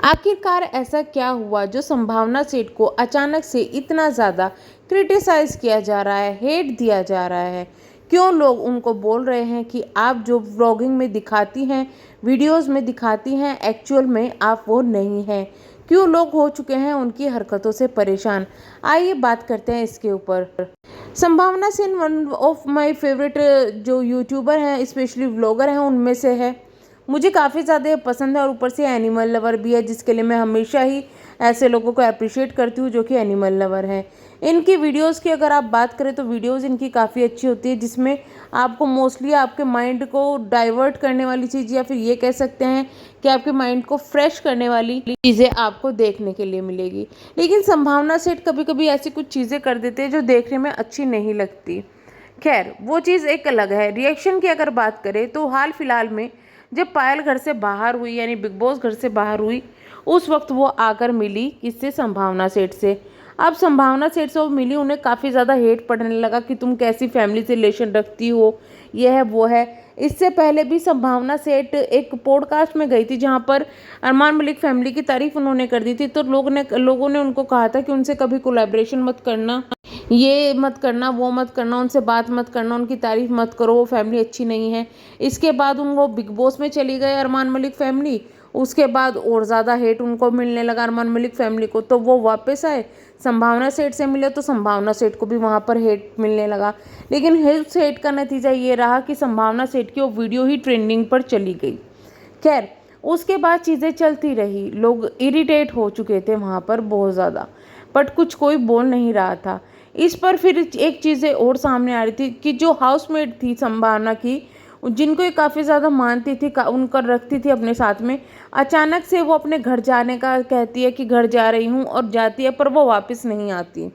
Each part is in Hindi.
आखिरकार ऐसा क्या हुआ जो संभावना सेठ को अचानक से इतना ज़्यादा क्रिटिसाइज़ किया जा रहा है, हेट दिया जा रहा है? क्यों लोग उनको बोल रहे हैं कि आप जो व्लॉगिंग में दिखाती हैं, वीडियोज़ में दिखाती हैं, एक्चुअल में आप वो नहीं हैं? क्यों लोग हो चुके हैं उनकी हरकतों से परेशान? आइए बात करते हैं इसके ऊपर। संभावना Sen one of my favourite जो यूट्यूबर हैं, स्पेशली व्लॉगर हैं, उनमें से है। मुझे काफ़ी ज़्यादा ये पसंद है और ऊपर से एनिमल लवर भी है, जिसके लिए मैं हमेशा ही ऐसे लोगों को अप्रिशिएट करती हूँ जो कि एनिमल लवर हैं। इनकी वीडियोस की अगर आप बात करें तो वीडियोस इनकी काफ़ी अच्छी होती है, जिसमें आपको मोस्टली आपके माइंड को डाइवर्ट करने वाली चीज़, या फिर ये कह सकते हैं कि आपके माइंड को फ्रेश करने वाली चीज़ें आपको देखने के लिए मिलेगी। लेकिन संभावना सेठ कभी कभी ऐसी कुछ चीज़ें कर देते हैं जो देखने में अच्छी नहीं लगती। खैर, वो चीज़ एक अलग है। रिएक्शन की अगर बात करें तो हाल फिलहाल में जब पायल घर से बाहर हुई, यानी बिग बॉस घर से बाहर हुई, उस वक्त वो आकर मिली किससे? संभावना सेठ से। अब संभावना सेठ से वो मिली, उन्हें काफ़ी ज़्यादा हेट पड़ने लगा कि तुम कैसी फैमिली से रिलेशन रखती हो, ये है वो है। इससे पहले भी संभावना सेठ एक पॉडकास्ट में गई थी जहाँ पर अरमान मलिक फैमिली की तारीफ उन्होंने कर दी थी, तो लोगों ने उनको कहा था कि उनसे कभी कोलैबोरेशन मत करना, ये मत करना, वो मत करना, उनसे बात मत करना, उनकी तारीफ मत करो, वो फैमिली अच्छी नहीं है। इसके बाद वो बिग बॉस में चली गए अरमान मलिक फैमिली। उसके बाद और ज़्यादा हेट उनको मिलने लगा अरमान मलिक फैमिली को, तो वो वापस आए, संभावना सेठ से मिले, तो संभावना सेठ को भी वहाँ पर हेट मिलने लगा। लेकिन उस हेट का नतीजा ये रहा कि संभावना सेठ की वो वीडियो ही ट्रेंडिंग पर चली गई। खैर, उसके बाद चीज़ें चलती रही, लोग इरिटेट हो चुके थे वहाँ पर बहुत ज़्यादा, बट कुछ कोई बोल नहीं रहा था। इस पर फिर एक चीज़ें और सामने आ रही थी कि जो हाउसमेट थी संभावना की, जिनको ये काफ़ी ज़्यादा मानती थी, उनका रखती थी अपने साथ में, अचानक से वो अपने घर जाने का कहती है कि घर जा रही हूँ, और जाती है, पर वो वापस नहीं आती।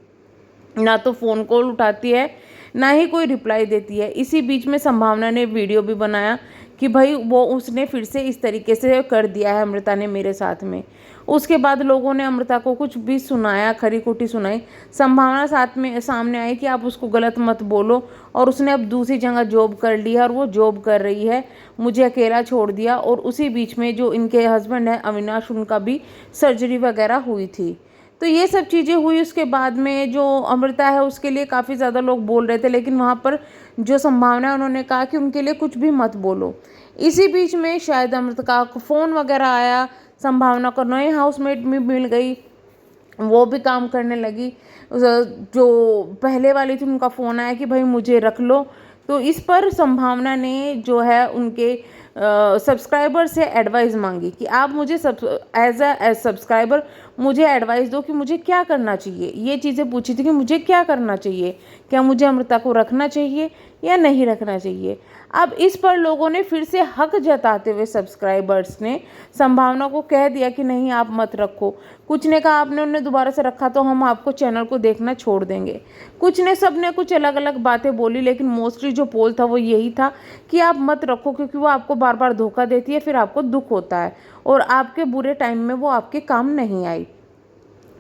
ना तो फ़ोन कॉल उठाती है, ना ही कोई रिप्लाई देती है। इसी बीच में संभावना ने वीडियो भी बनाया कि भाई वो उसने फिर से इस तरीके से कर दिया है अमृता ने मेरे साथ में। उसके बाद लोगों ने अमृता को कुछ भी सुनाया, खरी खोटी सुनाई। संभावना साथ में सामने आई कि आप उसको गलत मत बोलो, और उसने अब दूसरी जगह जॉब कर ली है और वो जॉब कर रही है, मुझे अकेला छोड़ दिया। और उसी बीच में जो इनके हस्बैंड है अविनाश, उनका भी सर्जरी वगैरह हुई थी। तो ये सब चीज़ें हुई। उसके बाद में जो अमृता है उसके लिए काफ़ी ज़्यादा लोग बोल रहे थे, लेकिन वहाँ पर जो संभावना है उन्होंने कहा कि उनके लिए कुछ भी मत बोलो। इसी बीच में शायद अमृता का फ़ोन वगैरह आया, संभावना को नए हाउसमेट भी मिल गई, वो भी काम करने लगी। जो पहले वाली थी उनका फ़ोन आया कि भाई मुझे रख लो। तो इस पर संभावना ने जो है उनके सब्सक्राइबर से एडवाइस मांगी कि आप मुझे एज सब्सक्राइबर मुझे एडवाइस दो कि मुझे क्या करना चाहिए। ये चीज़ें पूछी थी कि मुझे क्या करना चाहिए, क्या मुझे अमृता को रखना चाहिए या नहीं रखना चाहिए। अब इस पर लोगों ने फिर से हक जताते हुए सब्सक्राइबर्स ने संभावना को कह दिया कि नहीं आप मत रखो। कुछ ने कहा आपने उन्हें दोबारा से रखा तो हम आपको चैनल को देखना छोड़ देंगे। कुछ ने, सब ने कुछ अलग अलग बातें बोली, लेकिन मोस्टली जो पोल था वो यही था कि आप मत रखो, क्योंकि वो आपको बार बार धोखा देती है, फिर आपको दुख होता है और आपके बुरे टाइम में वो आपके काम नहीं आई।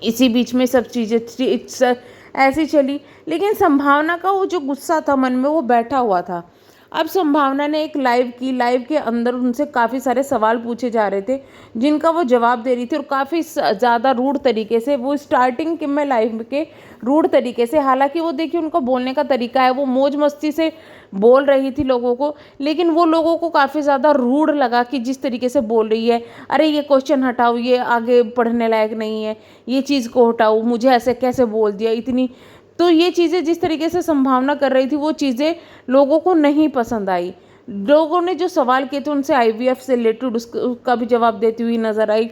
इसी बीच में सब चीज़ें ऐसी चली, लेकिन संभावना का वो जो गुस्सा था मन में वो बैठा हुआ था। अब संभावना ने एक लाइव की, लाइव के अंदर उनसे काफ़ी सारे सवाल पूछे जा रहे थे जिनका वो जवाब दे रही थी, और काफ़ी ज़्यादा रूड तरीके से, वो स्टार्टिंग के में लाइव के रूड तरीके से। हालांकि वो देखिए उनका बोलने का तरीका है, वो मौज मस्ती से बोल रही थी लोगों को, लेकिन वो लोगों को काफ़ी ज़्यादा रूड लगा कि जिस तरीके से बोल रही है, अरे ये क्वेश्चन हटाओ, ये आगे पढ़ने लायक नहीं है, ये चीज़ को हटाओ, मुझे ऐसे कैसे बोल दिया इतनी। तो ये चीज़ें जिस तरीके से संभावना कर रही थी वो चीज़ें लोगों को नहीं पसंद आई। लोगों ने जो सवाल किए थे उनसे आईवीएफ से रिलेटेड उसका भी जवाब देती हुई नजर आई।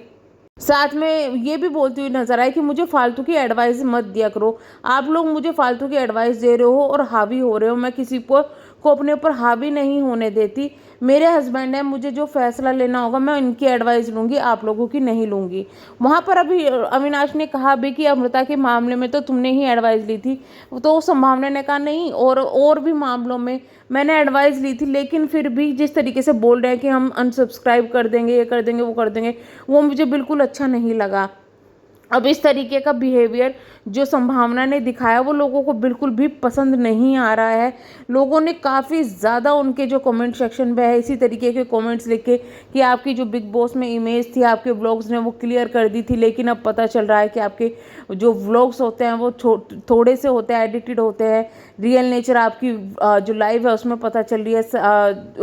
साथ में ये भी बोलती हुई नजर आई कि मुझे फालतू की एडवाइस मत दिया करो, आप लोग मुझे फालतू की एडवाइस दे रहे हो और हावी हो रहे हो, मैं किसी को अपने ऊपर हावी नहीं होने देती। मेरे हस्बैंड है, मुझे जो फैसला लेना होगा मैं इनकी एडवाइस लूँगी, आप लोगों की नहीं लूँगी। वहाँ पर अभी अविनाश ने कहा भी कि अमृता के मामले में तो तुमने ही एडवाइस ली थी, तो संभावना ने कहा नहीं, और भी मामलों में मैंने एडवाइस ली थी, लेकिन फिर भी जिस तरीके से बोल रहे हैं कि हम अनसब्सक्राइब कर देंगे, ये कर देंगे, वो कर देंगे, वो मुझे बिल्कुल अच्छा नहीं लगा। अब इस तरीके का बिहेवियर जो संभावना ने दिखाया वो लोगों को बिल्कुल भी पसंद नहीं आ रहा है। लोगों ने काफ़ी ज़्यादा उनके जो कमेंट सेक्शन पे है इसी तरीके के कमेंट्स लिखे कि आपकी जो बिग बॉस में इमेज थी आपके व्लॉग्स ने वो क्लियर कर दी थी, लेकिन अब पता चल रहा है कि आपके जो व्लॉग्स होते हैं वो थोड़े से होते हैं, एडिटेड होते हैं। रियल नेचर आपकी जो लाइव है उसमें पता चल रही है।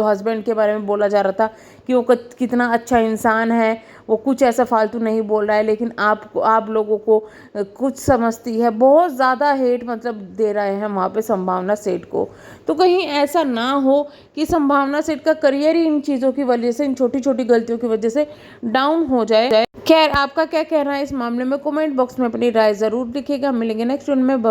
हस्बैंड के बारे में बोला जा रहा था कि वो कितना अच्छा इंसान है, वो कुछ ऐसा फालतू नहीं बोल रहा है, लेकिन आप लोगों को कुछ समझती है। बहुत ज़्यादा हेट मतलब दे रहे हैं वहाँ पे संभावना सेठ को। तो कहीं ऐसा ना हो कि संभावना सेठ का करियर ही इन चीज़ों की वजह से, इन छोटी छोटी गलतियों की वजह से डाउन हो जाए। खैर, आपका क्या कहना है इस मामले में? कमेंट बॉक्स में अपनी राय ज़रूर लिखिएगा। मिलेंगे नेक्स्ट वीडियो में।